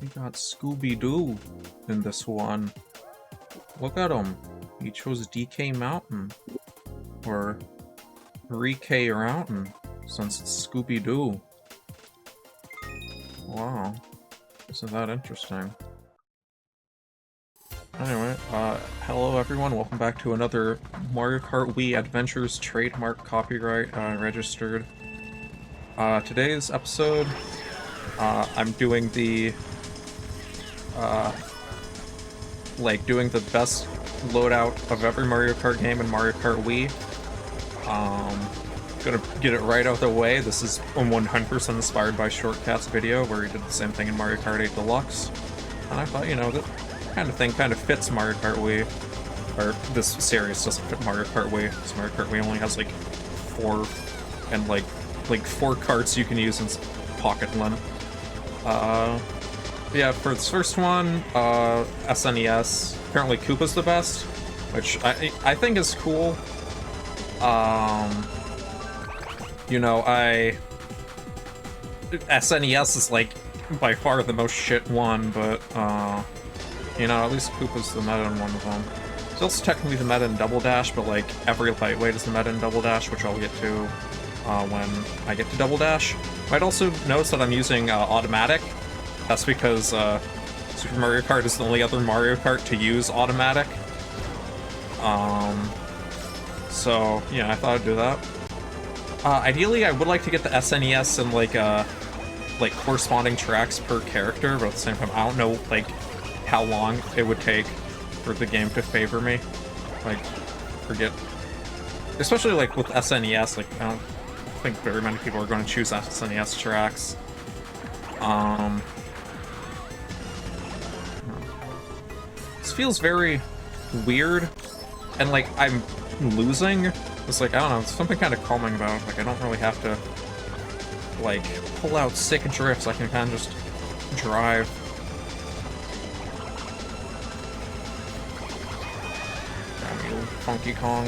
We got Scooby-Doo in this one. Look at him. He chose DK Mountain. Or 3K Mountain, since it's Scooby-Doo. Wow. Isn't that interesting? Anyway, hello everyone, welcome back to another Mario Kart Wii Adventures trademark copyright registered. Today's episode, I'm doing the, doing the best loadout of every Mario Kart game in Mario Kart Wii. Gonna get it right out of the way. This is 100% inspired by Shortcat's video, where he did the same thing in Mario Kart 8 Deluxe. And I thought, you know, that kind of thing kind of fits Mario Kart Wii. Or, this series doesn't fit Mario Kart Wii, because Mario Kart Wii only has, like, 4 carts you can use in Pocket Lint. Yeah, for this first one, SNES. Apparently Koopa's the best, which I think is cool. You know, SNES is, like, by far the most shit one, but, you know, at least Koopa's the meta in one of them. It's also technically the meta in Double Dash, but, like, every lightweight is the meta in Double Dash, which I'll get to, when I get to Double Dash. Might also notice that I'm using, automatic. That's because, Super Mario Kart is the only other Mario Kart to use automatic. So, yeah, I thought I'd do that. Ideally, I would like to get the SNES and, like, corresponding tracks per character, but at the same time, I don't know, like, how long it would take for the game to favor me. Like, forget... Especially, like, with SNES, like, I don't think very many people are going to choose SNES tracks. This feels very weird, and, like, I'm losing. It's like, I don't know, it's something kind of calming about it. Like, I don't really have to, like, pull out sick drifts. I can kind of just drive. Damn you, Funky Kong.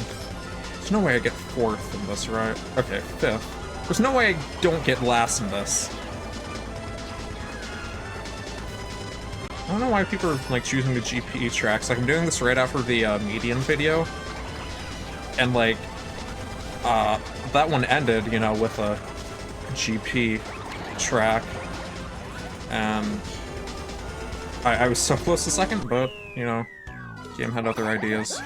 There's no way I get 4th in this, right? Okay, 5th. There's no way I don't get last in this. I don't know why people are, like, choosing the GP tracks. Like, I'm doing this right after the, median video. And, like, that one ended, you know, with a GP track. And I was so close to second, but, you know, game had other ideas.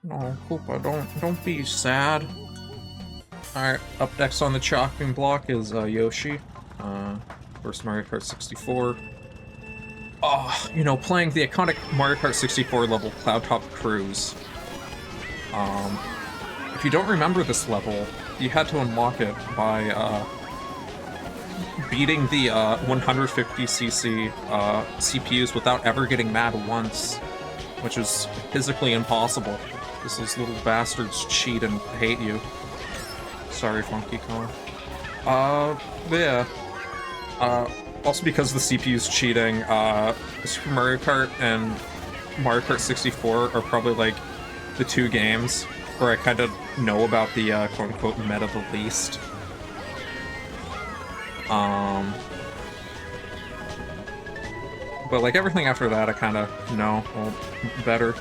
No, Koopa, don't be sad. Alright, up next on the chopping block is, Yoshi. First Mario Kart 64. Oh, you know, playing the iconic Mario Kart 64 level, Cloud Top Cruise. If you don't remember this level, you had to unlock it by, beating the, 150cc, CPUs without ever getting mad once, which is physically impossible, because those little bastards cheat and hate you. Sorry, Funky Kong. But yeah. Also because the CPU's cheating, Super Mario Kart and Mario Kart 64 are probably, like, the 2 games where I kind of know about the, quote-unquote, meta the least. But, like, everything after that I kind of know better.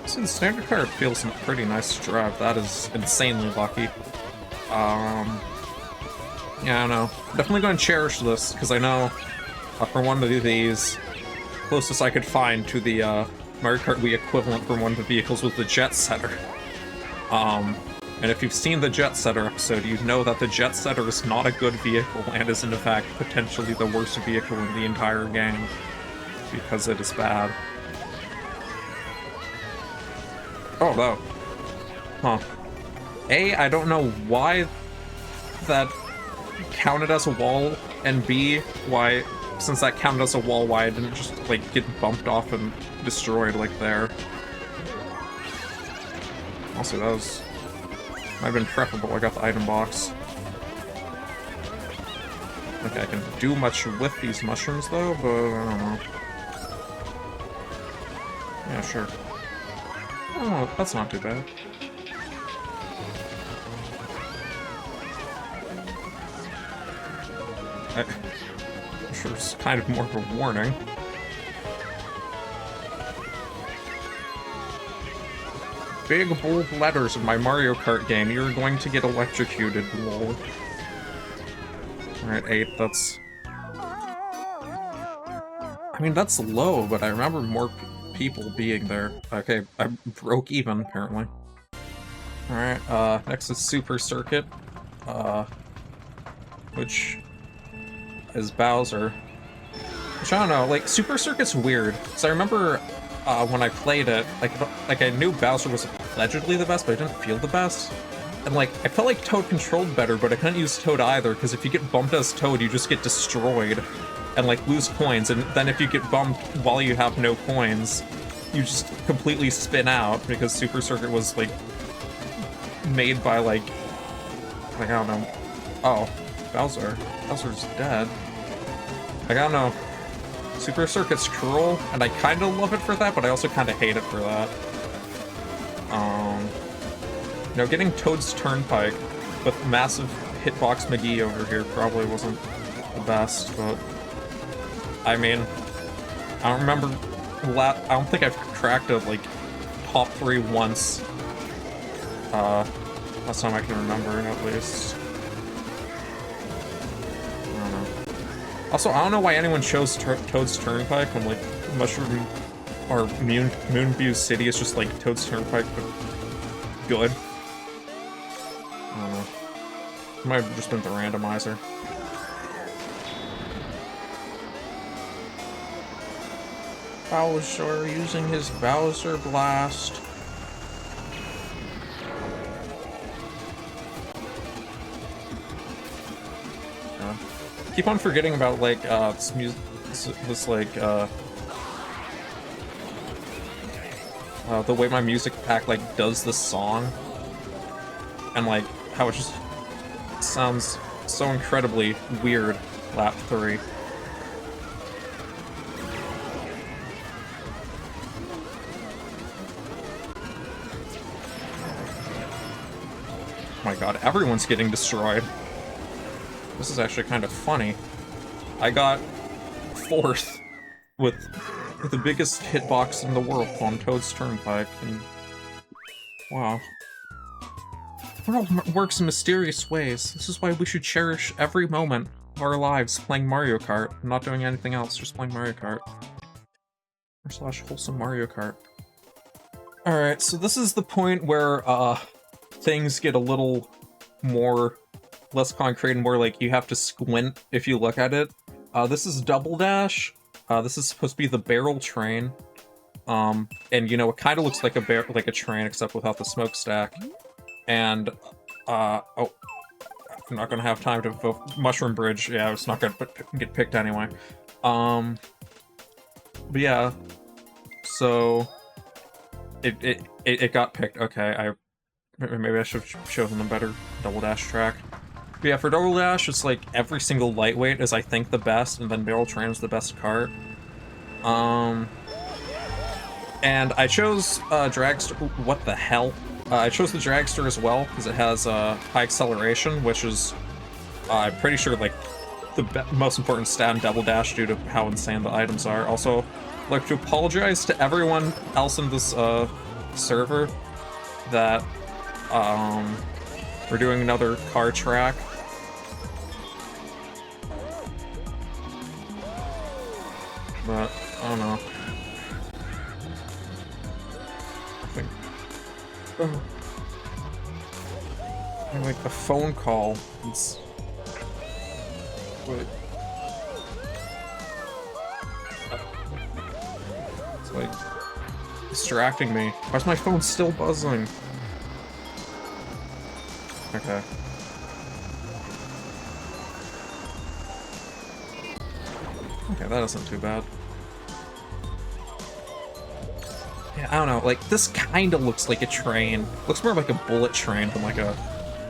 So the standard card feels pretty nice to drive. That is insanely lucky. Yeah, I don't know. Definitely going to cherish this, because I know for one of these, closest I could find to the Mario Kart Wii equivalent for one of the vehicles was the Jet Setter. And if you've seen the Jet Setter episode, you know that the Jet Setter is not a good vehicle, and is in fact potentially the worst vehicle in the entire game, because it is bad. Oh, no. Huh. A, I don't know why that counted as a wall, and B, why, since that counted as a wall, why it didn't just, like, get bumped off and destroyed, like, there. Also, that was... might have been preferable. I got the item box. Okay, I can do much with these mushrooms, though, but I don't know. Yeah, sure. Oh, that's not too bad. I'm sure it's kind of more of a warning. Big bold letters in my Mario Kart game. You're going to get electrocuted, lol. Alright, 8, that's... I mean, that's low, but I remember more people being there. Okay, I broke even, apparently. Alright, next is Super Circuit, which is Bowser. Which, I don't know, like, Super Circuit's weird, because I remember, when I played it, like I knew Bowser was allegedly the best, but I didn't feel the best. And, like, I felt like Toad controlled better, but I couldn't use Toad either, because if you get bumped as Toad, you just get destroyed, and, like, lose coins, and then if you get bumped while you have no coins, you just completely spin out, because Super Circuit was, like, made by, like, I don't know. Oh, Bowser's dead. Like, I don't know. Super Circuit's cruel, and I kinda love it for that, but I also kinda hate it for that. You know, getting Toad's Turnpike with massive Hitbox McGee over here probably wasn't the best, but... I mean, I don't remember... I don't think I've cracked a, like, top 3 once. Last time I can remember, at least. I don't know. Also, I don't know why anyone chose Toad's Turnpike when, like, Mushroom or Moonview City is just, like, Toad's Turnpike, but good. I don't know. It might have just been the randomizer. Bowser using his Bowser Blast. Keep on forgetting about, like, this music, like, the way my music pack, like, does the song. And, like, how it just sounds so incredibly weird, lap 3. Oh my god, everyone's getting destroyed. This is actually kind of funny. I got 4th with the biggest hitbox in the world on Toad's Turnpike, and... wow. The world works in mysterious ways. This is why we should cherish every moment of our lives playing Mario Kart. I'm not doing anything else, just playing Mario Kart. / wholesome Mario Kart. Alright, so this is the point where, things get a little more... less concrete and more like you have to squint if you look at it. This is Double Dash. This is supposed to be the barrel train. And you know, it kind of looks like a train except without the smokestack. And oh, I'm not gonna have time to vote Mushroom Bridge. Yeah, it's not gonna get picked anyway. But yeah, so it got picked. Okay, maybe I should have chosen a better Double Dash track. But yeah, for Double Dash, it's like every single lightweight is, I think, the best, and then Barrel Train is the best cart. And I chose Dragster. What the hell? I chose the Dragster as well because it has high acceleration, which is I'm pretty sure like the most important stat in Double Dash due to how insane the items are. Also, I'd like to apologize to everyone else in this server that we're doing another car track. But, I don't know. I think... I like a phone call. It's... Wait. It's like... distracting me. Why's my phone still buzzing? Okay. Okay, that isn't too bad. Yeah, I don't know, like, this kinda looks like a train. Looks more like a bullet train than like a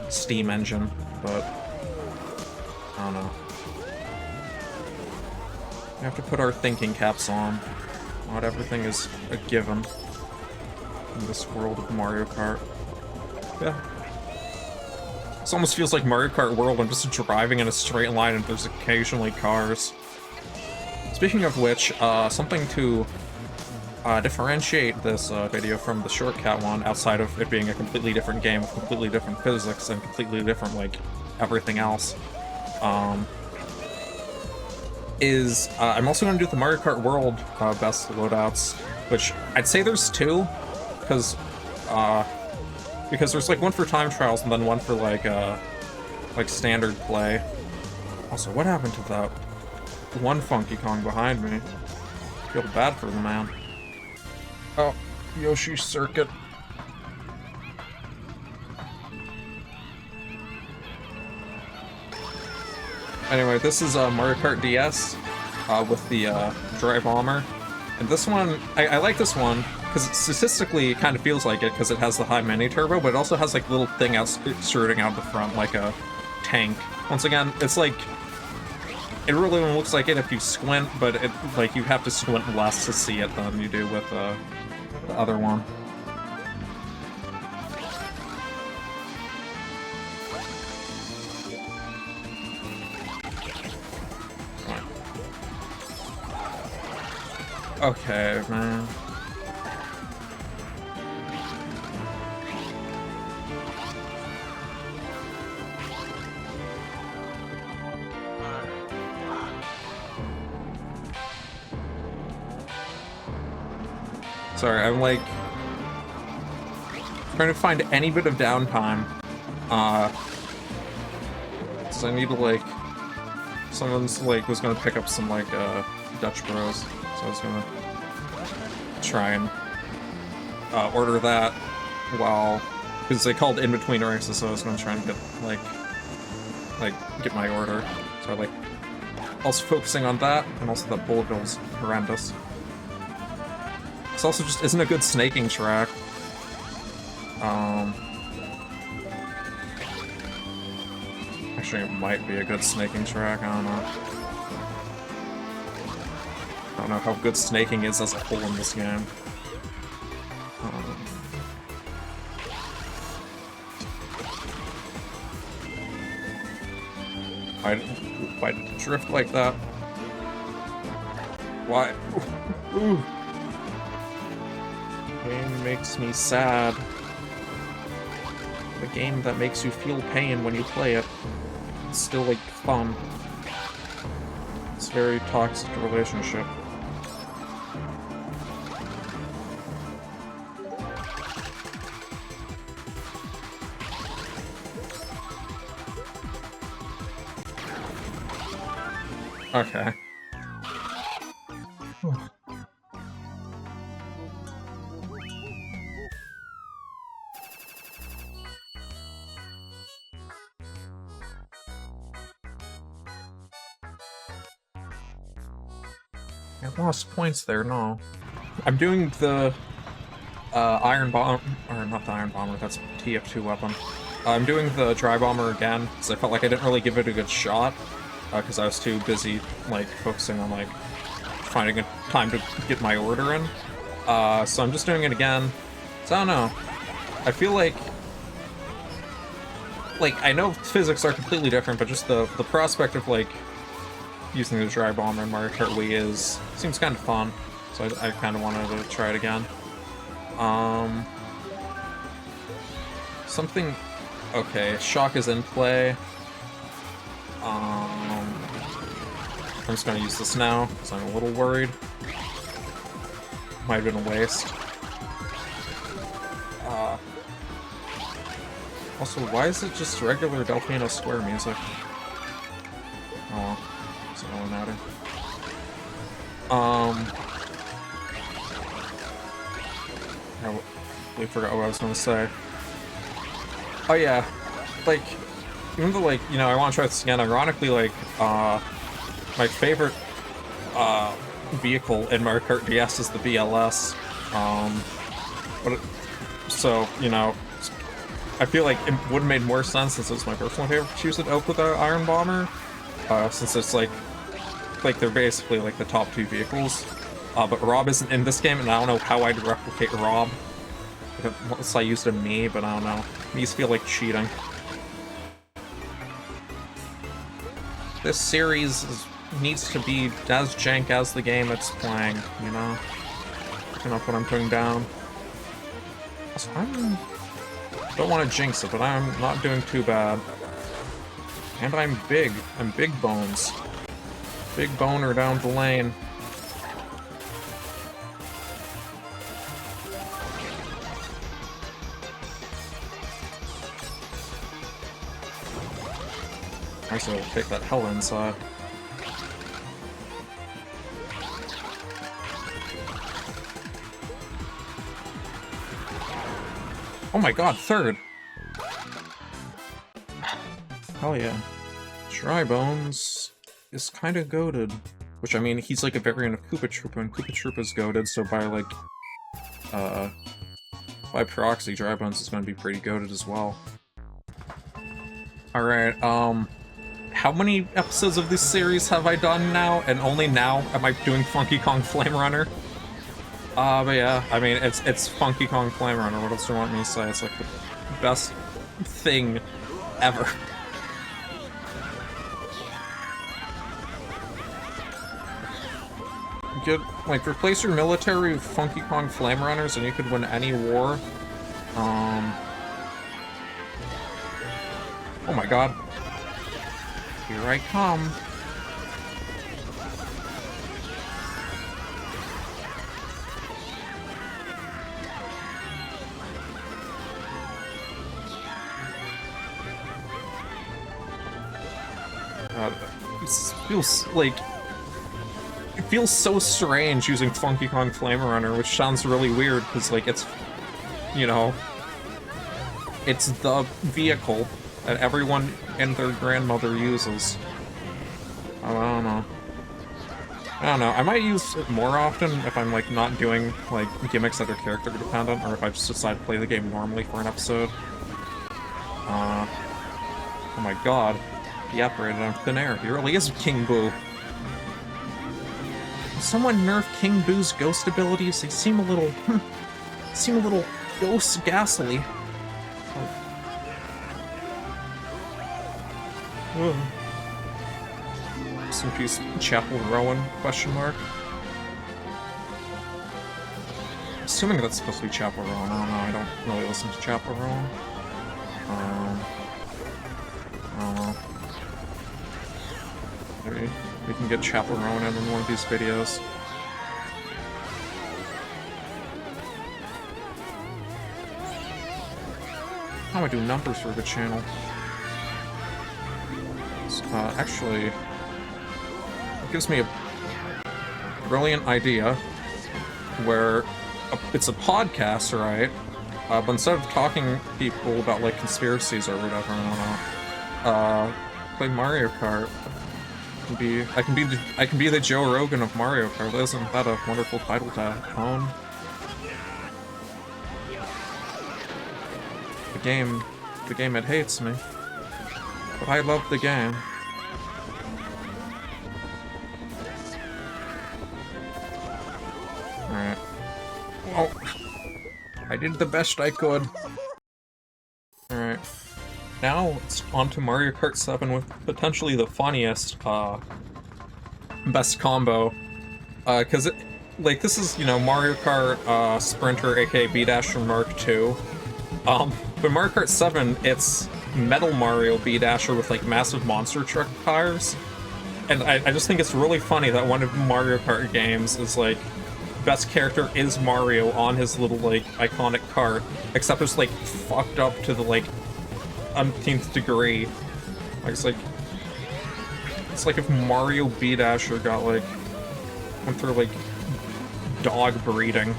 steam engine, but... I don't know. We have to put our thinking caps on. Not everything is a given in this world of Mario Kart. Yeah. This almost feels like Mario Kart World. I'm just driving in a straight line and there's occasionally cars. Speaking of which, something to differentiate this video from the shortcat one, outside of it being a completely different game with completely different physics and completely different, like, everything else, is I'm also going to do the Mario Kart World best loadouts, which I'd say there's two, because there's, like, one for time trials and then one for, like standard play. Also, what happened to that one Funky Kong behind me? I feel bad for the man. Oh, Yoshi Circuit. Anyway, this is Mario Kart DS with the Dry Bomber. And this one, I like this one, because statistically it kind of feels like it, because it has the high mini turbo, but it also has like little thing extruding out the front, like a tank. Once again, it's like, it really looks like it if you squint, but it, like, you have to squint less to see it than you do with the other one. Okay, man. Sorry, I'm like trying to find any bit of downtime. So I need to, like, someone's like was gonna pick up some like Dutch Bros, so I was gonna try and order that while, because they called in between races, so I was gonna try and get get my order. So like also focusing on that, and also that bullet bill's horrendous. This also just isn't a good snaking track. Actually, it might be a good snaking track, I don't know. I don't know how good snaking is as a whole in this game. Why did it drift like that? Why? Ooh. Game makes me sad. The game that makes you feel pain when you play it. It's still, like, fun. It's a very toxic relationship. Okay. I lost points there, no. I'm doing the Iron Bomb, or not the Iron Bomber, that's TF2 weapon. I'm doing the Dry Bomber again, because I felt like I didn't really give it a good shot, because I was too busy, like, focusing on, like, finding a time to get my order in. So I'm just doing it again. So I don't know. I feel like, I know physics are completely different, but just the prospect of, like, using the Dry Bomber in Mario Kart Wii seems kind of fun, so I kind of wanted to try it again. Something... Okay, Shock is in play. I'm just gonna use this now, because I'm a little worried. Might have been a waste. Also, why is it just regular Delfino Square music? Oh. Doesn't really matter. I really forgot what I was gonna say. Oh yeah, like, even though, like, you know, I want to try this again, ironically, like, my favorite, vehicle in Mario Kart DS is the BLS, so, you know, I feel like it would have made more sense, since it's my personal favorite, to use it out with the Iron Bomber, since it's, like, they're basically, like, the top two vehicles. but Rob isn't in this game, and I don't know how I'd replicate Rob. Unless I used a me, but I don't know. Me's feel like cheating. This series needs to be as jank as the game it's playing, you know? Enough what I'm putting down. So don't want to jinx it, but I'm not doing too bad. And I'm big. I'm big bones. Big boner down the lane. Actually, I'll take that hell inside. Oh my god, third! Hell yeah. Dry Bones is kind of goated. Which, I mean, he's like a variant of Koopa Troopa, and Koopa Troopa's goated, so by, like, by proxy, Dry Bones is gonna be pretty goated as well. Alright, how many episodes of this series have I done now? And only now am I doing Funky Kong Flame Runner? But yeah, I mean, it's Funky Kong Flame Runner. What else do you want me to say? It's like the best thing ever. Get, like, replace your military with Funky Kong Flame Runners and you could win any war. Oh my god. Here I come. It feels so strange using Funky Kong Flame Runner, which sounds really weird because, like, it's, you know, it's the vehicle that everyone and their grandmother uses. Oh, I don't know. I don't know. I might use it more often if I'm, like, not doing, like, gimmicks that are character dependent, or if I just decide to play the game normally for an episode. Oh my god. He operated on thin air. He really is King Boo. Someone nerf King Boo's ghost abilities. They seem a little, ghost ghastly. Oh. Some piece Chapel Rowan, question mark. Assuming that's supposed to be Chapel Rowan. I don't know, I don't really listen to Chapel Rowan. I don't know. Maybe we can get Chapel Rowan in one of these videos. How do I do numbers for the channel? Actually, it gives me a brilliant idea where it's a podcast, right? But instead of talking to people about, like, conspiracies or whatever, I don't know, play Mario Kart. I can be the Joe Rogan of Mario Kart. Isn't that a wonderful title to own? The game it hates me. But I love the game. Alright. Well, I did the best I could. Alright. Now it's on to Mario Kart 7 with potentially the funniest, best combo. Cause it, like, this is, you know, Mario Kart, Sprinter, aka B-Dasher Mark II. But Mario Kart 7, it's Metal Mario B-Dasher with, like, massive monster truck tires. And I just think it's really funny that one of Mario Kart games is, like, best character is Mario on his little, like, iconic cart, except it's, like, fucked up to the, like, umpteenth degree. Like, it's like if Mario B-Dasher got, like, went through, like, dog breeding,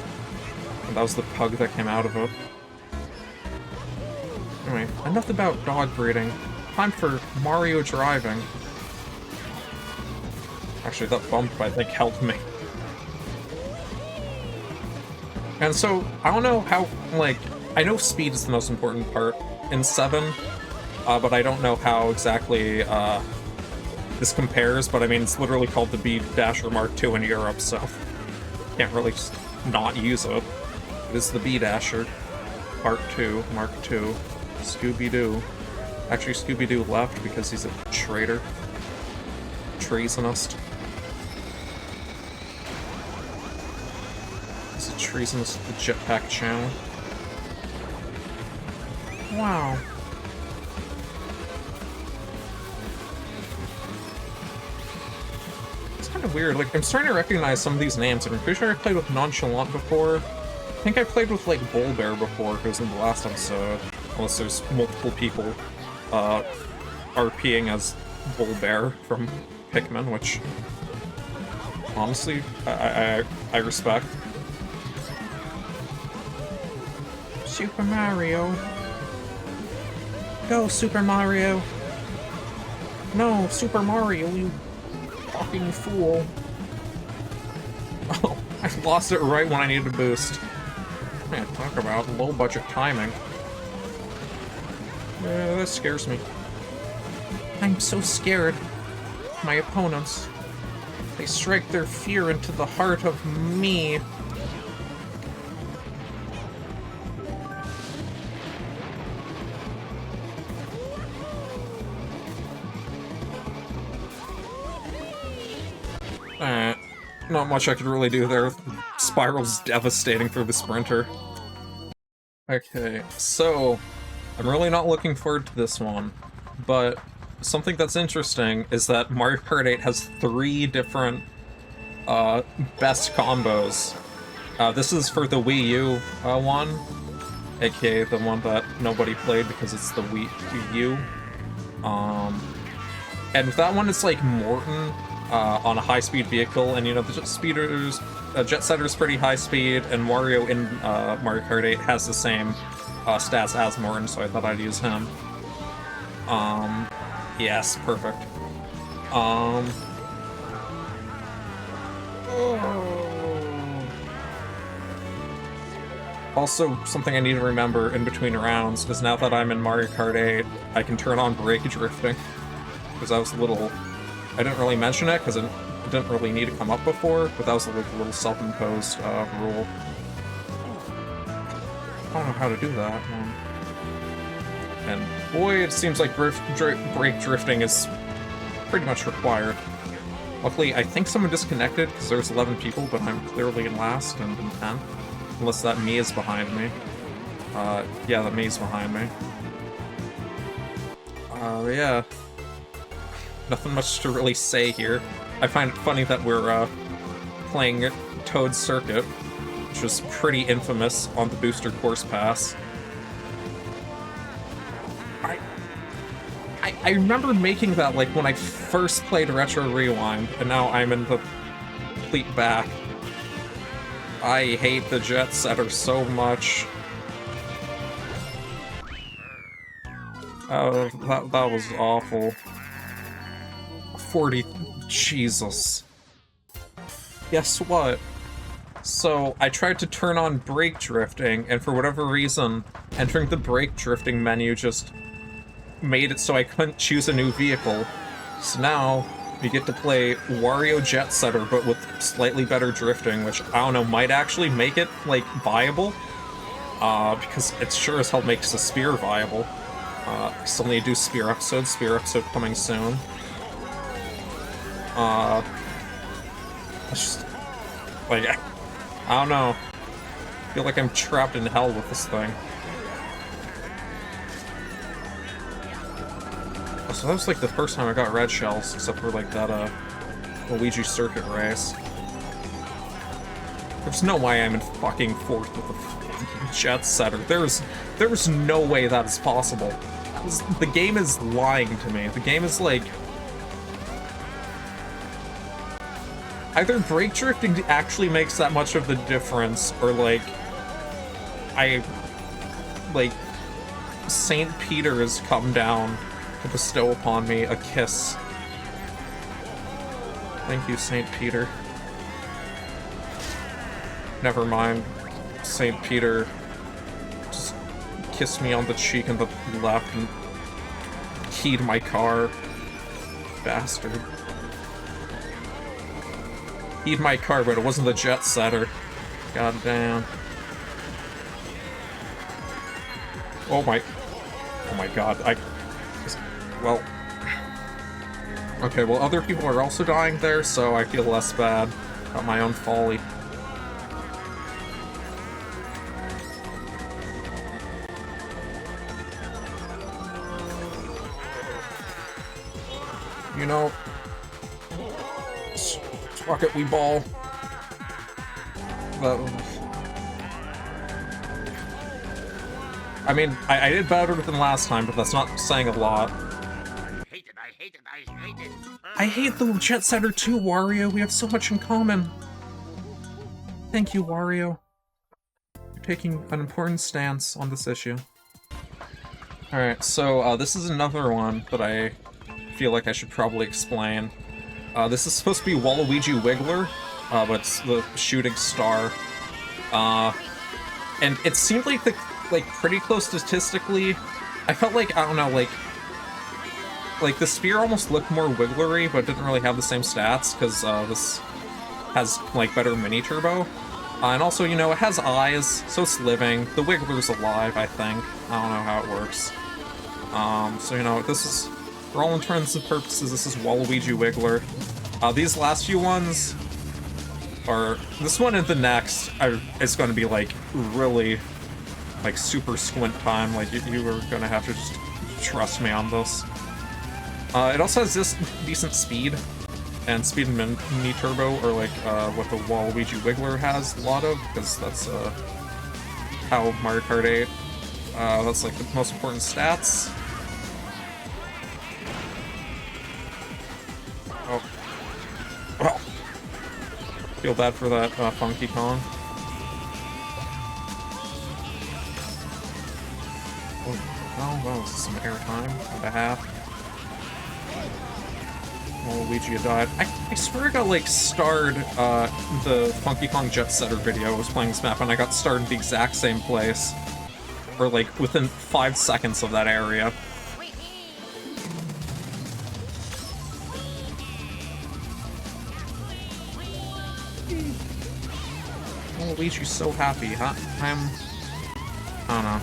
and that was the pug that came out of it. Anyway, enough about dog breeding. Time for Mario driving. Actually, that bump, I think, helped me. And so, I don't know how, like, I know speed is the most important part in 7, but I don't know how exactly, this compares, but I mean, it's literally called the B-Dasher Mark II in Europe, so... can't really just not use it. It is the B-Dasher. Part 2, Mark II. Scooby-Doo. Actually, Scooby-Doo left because he's a traitor. Treasonist. He's a treasonist with the Jetpaque channel. Wow. It's kind of weird. Like, I'm starting to recognize some of these names, and I'm pretty sure I played with Nonchalant before. I think I played with, like, Bullbear before, because in the last episode, unless there's multiple people RPing as Bullbear from Pikmin, which, honestly, I respect. Super Mario. Go, Super Mario. No, Super Mario, you fucking fool. Oh, I lost it right when I needed a boost. Man, talk about low-budget timing. That scares me. I'm so scared. My opponents. They strike their fear into the heart of me. Not much I could really do there. Spiral's devastating for the sprinter. Okay, so I'm really not looking forward to this one, but something that's interesting is that Mario Kart 8 has 3 different best combos. This is for the Wii U one, aka the one that nobody played because it's the Wii U. And with that one, it's like Morton on a high-speed vehicle, and you know, the Jet Setter's pretty high speed, and Mario in Mario Kart 8 has the same stats as Morton, so I thought I'd use him. Yes, perfect. Also, something I need to remember in between rounds is now that I'm in Mario Kart 8, I can turn on brake drifting. Because I was a little... I didn't really mention it because it didn't really need to come up before, but that was like a little self-imposed rule. I don't know how to do that. And boy, it seems like brake drifting is pretty much required. Luckily, I think someone disconnected because there's 11 people, but I'm clearly in last and in 10th. Unless that me is behind me. Yeah, that me's behind me. Yeah. Nothing much to really say here. I find it funny that we're playing Toad's Circuit, which was pretty infamous on the Booster Course Pass. I remember making that like when I first played Retro Rewind, and now I'm in the complete back. I hate the Jet Setter so much. Oh, that was awful. 40... Jesus. Guess what? So, I tried to turn on brake drifting, and for whatever reason, entering the brake drifting menu just made it so I couldn't choose a new vehicle. So now, we get to play Wario Jet Setter, but with slightly better drifting, which, I don't know, might actually make it, like, viable. Because it sure as hell makes the Spear viable. Still need to do Spear episode coming soon. It's just, like, I don't know. I feel like I'm trapped in hell with this thing. So that was like the first time I got red shells, except for like that Luigi circuit race. There's no way I'm in fucking 4th with a Jet Setter. There's no way that is possible. The game is lying to me. The game is like... Either brake drifting actually makes that much of the difference, or like... St. Peter has come down to bestow upon me a kiss. Thank you, St. Peter. Never mind. St. Peter just kissed me on the cheek and the left and keyed my car. Bastard. He'd my car, but it wasn't the jet setter. God damn. Oh my god, well... Okay, well other people are also dying there, so I feel less bad about my own folly. You know... Rocket we ball. But... I mean, I did better than last time, but that's not saying a lot. I hate it. I hate the jet setter too, Wario. We have so much in common. Thank you, Wario. You're taking an important stance on this issue. Alright, so this is another one that I feel like I should probably explain. This is supposed to be Waluigi Wiggler, but it's the shooting star. And it seemed like pretty close statistically. I felt like, I don't know, like the sphere almost looked more wigglery, but didn't really have the same stats, because this has, like, better mini-turbo. And also, you know, it has eyes, so it's living. The Wiggler's alive, I think. I don't know how it works. So, you know, this is, for all intents and purposes, this is Waluigi Wiggler. These last few ones are... This one and the next is going to be, like, really... like, super squint time. Like, you are gonna have to just trust me on this. It also has this decent speed, and speed and mini turbo are like what the Waluigi Wiggler has a lot of, because that's how Mario Kart 8. That's like the most important stats. Oh. Oh. Feel bad for that Funky Kong. Oh, well, this is some airtime and a half. Waluigi died. I swear I got, like, starred the Funky Kong Jet Setter video. I was playing this map, and I got starred in the exact same place. Or, like, within 5 seconds of that area. Waluigi's so happy, huh? I don't know.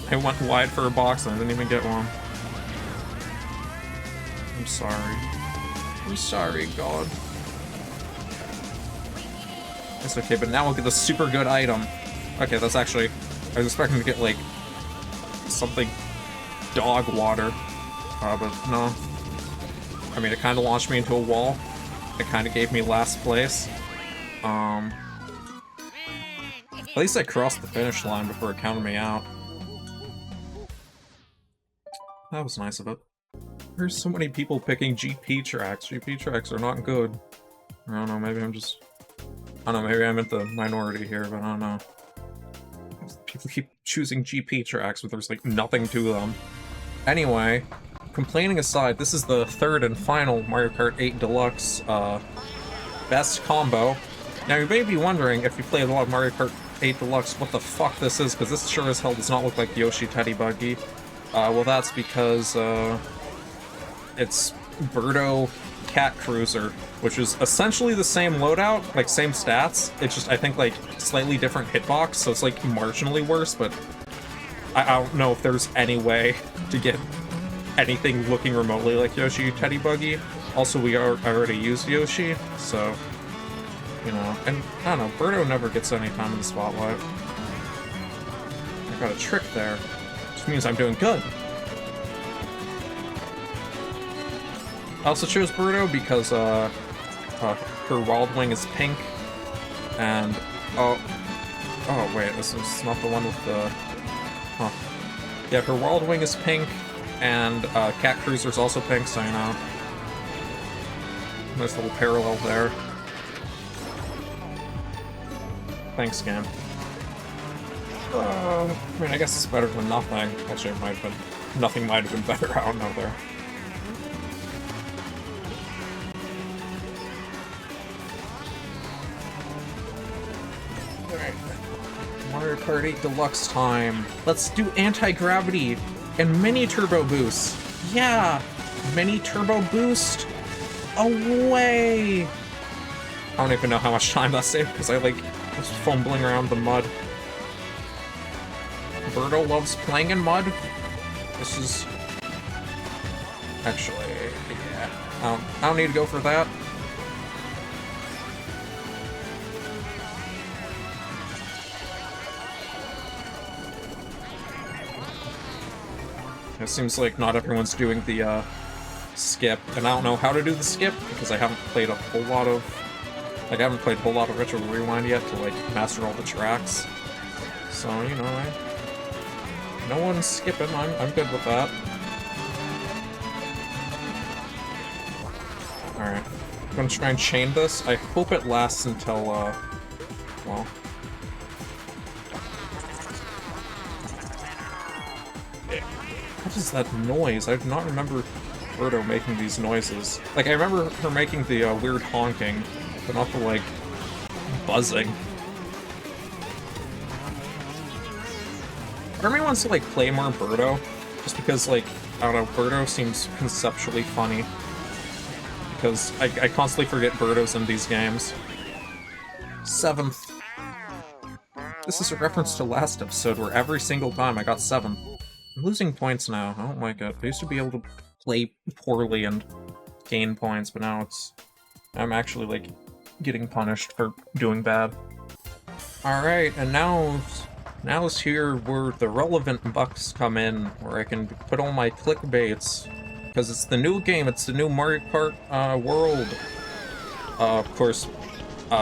I went wide for a box and I didn't even get one. I'm sorry. I'm sorry, God. It's okay, but now we'll get a super good item. Okay, that's actually... I was expecting to get, like, something dog water. But no. I mean, it kind of launched me into a wall. It kind of gave me last place. At least I crossed the finish line before it counted me out. That was nice of it. There's so many people picking GP tracks. GP tracks are not good. I don't know, maybe I'm just... I don't know, maybe I'm in the minority here, but I don't know. People keep choosing GP tracks, but there's, like, nothing to them. Anyway, complaining aside, this is the third and final Mario Kart 8 Deluxe, best combo. Now, you may be wondering, if you played a lot of Mario Kart 8 Deluxe, what the fuck this is, because this sure as hell does not look like Yoshi Teddy Buggy. Well, that's because, it's Birdo Cat Cruiser, which is essentially the same loadout, like, same stats. It's just, I think, like, slightly different hitbox, so it's, like, marginally worse, but I don't know if there's any way to get anything looking remotely like Yoshi Teddy Buggy. Also, we already used Yoshi, so, you know, and, I don't know, Birdo never gets any time in the spotlight. I got a trick there. Means I'm doing good. I also chose Birdo because her Wild Wing is pink, and oh wait, this is not the one with the yeah, her Wild Wing is pink, and Cat Cruiser's also pink, so you know, nice little parallel there. Thanks, game. I mean, I guess it's better than nothing. Actually, it might have been... Nothing might have been better, I don't know there. Alright. Mario Kart 8 Deluxe time. Let's do anti-gravity and mini turbo boost. Yeah! mini turbo boost away. I don't even know how much time that saved because I like was fumbling around the mud. Birdo loves playing in mud. This is actually, yeah. I don't need to go for that. It seems like not everyone's doing the skip, and I don't know how to do the skip because I haven't played a whole lot of, like, I haven't played a whole lot of Retro Rewind yet to like master all the tracks. So you know, no one's skipping. I'm good with that. All right, I'm gonna try and chain this. I hope it lasts until well. What is that noise? I do not remember Birdo making these noises. Like, I remember her making the weird honking, but not the, like, buzzing. Part of me wants to, like, play more Birdo, just because, like, I don't know, Birdo seems conceptually funny. Because I constantly forget Birdos in these games. 7th. This is a reference to last episode, where every single time I got 7. I'm losing points now. I don't like it. I used to be able to play poorly and gain points, but now I'm actually, like, getting punished for doing bad. Alright, and now's here where the relevant bucks come in, where I can put all my clickbaits. Because it's the new game, it's the new Mario Kart world. Of course,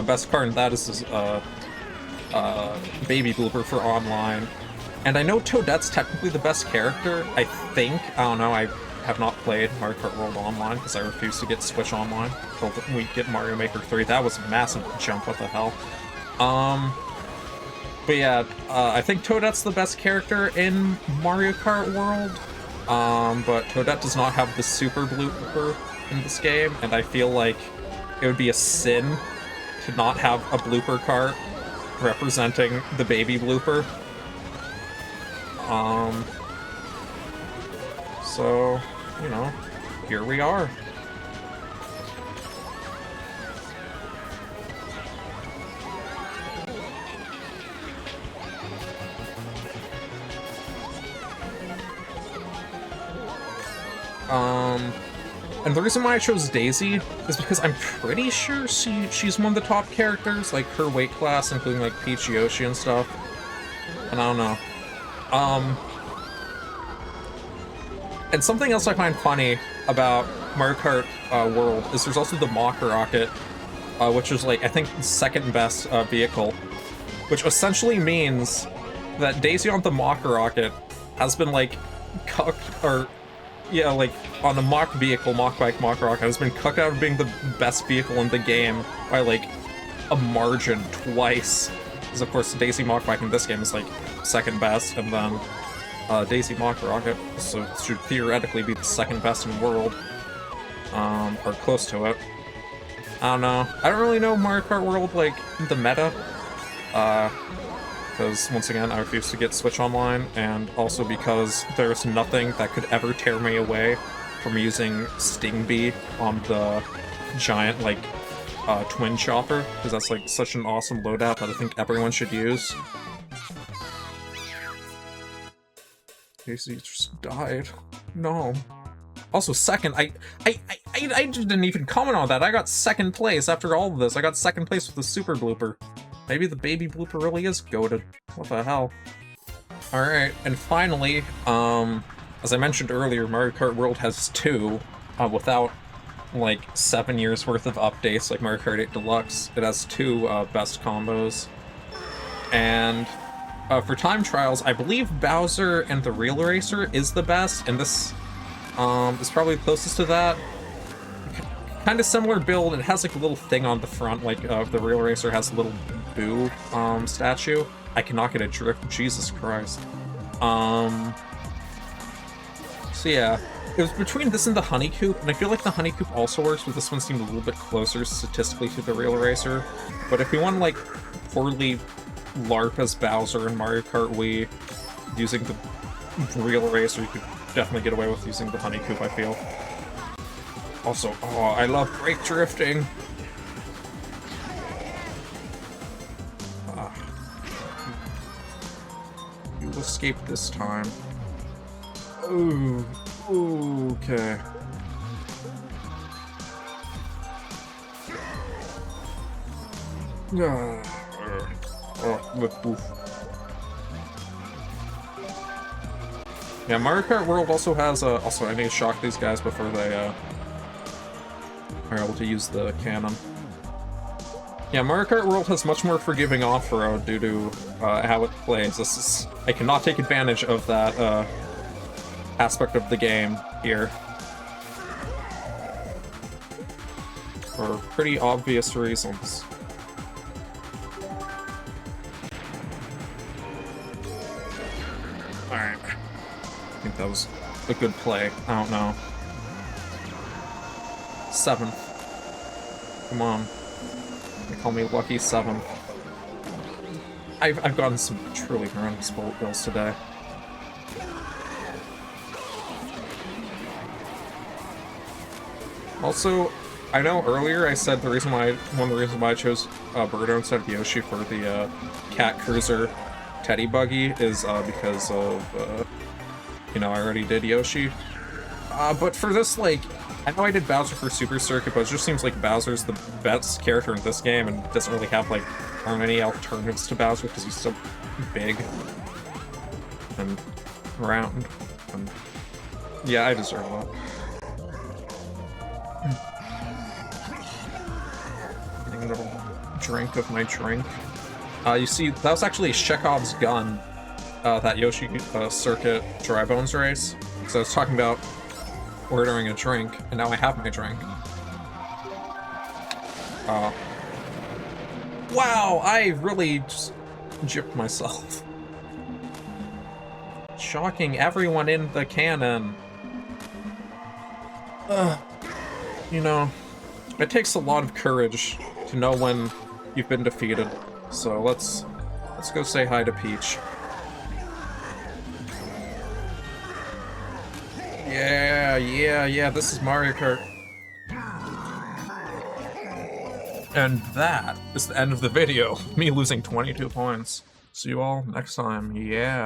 best card in that is this baby blooper for online. And I know Toadette's technically the best character, I think. I don't know, I have not played Mario Kart World Online because I refuse to get Switch Online until we get Mario Maker 3. That was a massive jump, what the hell. But yeah, I think Toadette's the best character in Mario Kart World. But Toadette does not have the super blooper in this game, and I feel like it would be a sin to not have a blooper cart representing the baby blooper. So, you know, here we are. And the reason why I chose Daisy is because I'm pretty sure she's one of the top characters, like her weight class, including like Peach, Yoshi, and stuff. And I don't know. And something else I find funny about Mario Kart World is there's also the Mach Rocket, which is like, I think, the second best vehicle, which essentially means that Daisy on the Mach Rocket has been like cooked, or yeah, like on the Mach vehicle, Mach Bike, Mach Rocket has been cooked out of being the best vehicle in the game by like a margin twice. Because of course Daisy Mach Bike in this game is like second best, and then Daisy Mach Rocket, so it should theoretically be the second best in the world, or close to it. I don't know. I don't really know Mario Kart World, like, the meta, because, once again, I refuse to get Switch Online, and also because there's nothing that could ever tear me away from using Sting Bee on the giant, like, twin chopper, because that's, like, such an awesome loadout that I think everyone should use. Casey just died. No. Also, second, I didn't even comment on that. I got second place after all of this. I got second place with the super blooper. Maybe the baby blooper really is goated. What the hell? Alright, and finally, as I mentioned earlier, Mario Kart World has 2, without, like, 7 years worth of updates like Mario Kart 8 Deluxe. It has 2 best combos. And for time trials, I believe Bowser and the Real Eraser is the best, and this is probably the closest to that. Kind of similar build. It has like a little thing on the front, like the Real Eraser has a little Boo statue. I cannot get a drift. Jesus Christ. So yeah, it was between this and the Honey Coop, and I feel like the Honey Coop also works, but this one seemed a little bit closer statistically to the Real Eraser. But if you want to like poorly LARP as Bowser in Mario Kart Wii using the Real Eraser, you could definitely get away with using the Honey Coop, I feel. Also, oh, I love brake drifting. You escaped this time. Ooh, okay. Yeah, Mario Kart World also has also, I need to shock these guys before they are able to use the cannon. Yeah, Mario Kart World has much more forgiving off-road due to how it plays. I cannot take advantage of that aspect of the game here. For pretty obvious reasons. Alright. I think that was a good play. I don't know. 7th. Come on. They call me Lucky 7th. I've gotten some truly horrendous bullet bills today. Also, I know earlier I said one of the reasons why I chose Birdo instead of Yoshi for the Cat Cruiser Teddy Buggy is because of, you know, I already did Yoshi. But for this, like, I know I did Bowser for Super Circuit, but it just seems like Bowser's the best character in this game and doesn't really have, like, aren't any alternatives to Bowser because he's so big and round. And yeah, I deserve that. Getting a little drink of my drink. You see, that was actually Chekhov's gun, that Yoshi Circuit Dry Bones race. So I was talking about ordering a drink, and now I have my drink. Wow, I really just gypped myself. Shocking everyone in the cannon. You know, it takes a lot of courage to know when you've been defeated. So let's go say hi to Peach. Yeah, this is Mario Kart. And that is the end of the video. Me losing 22 points. See you all next time. Yeah.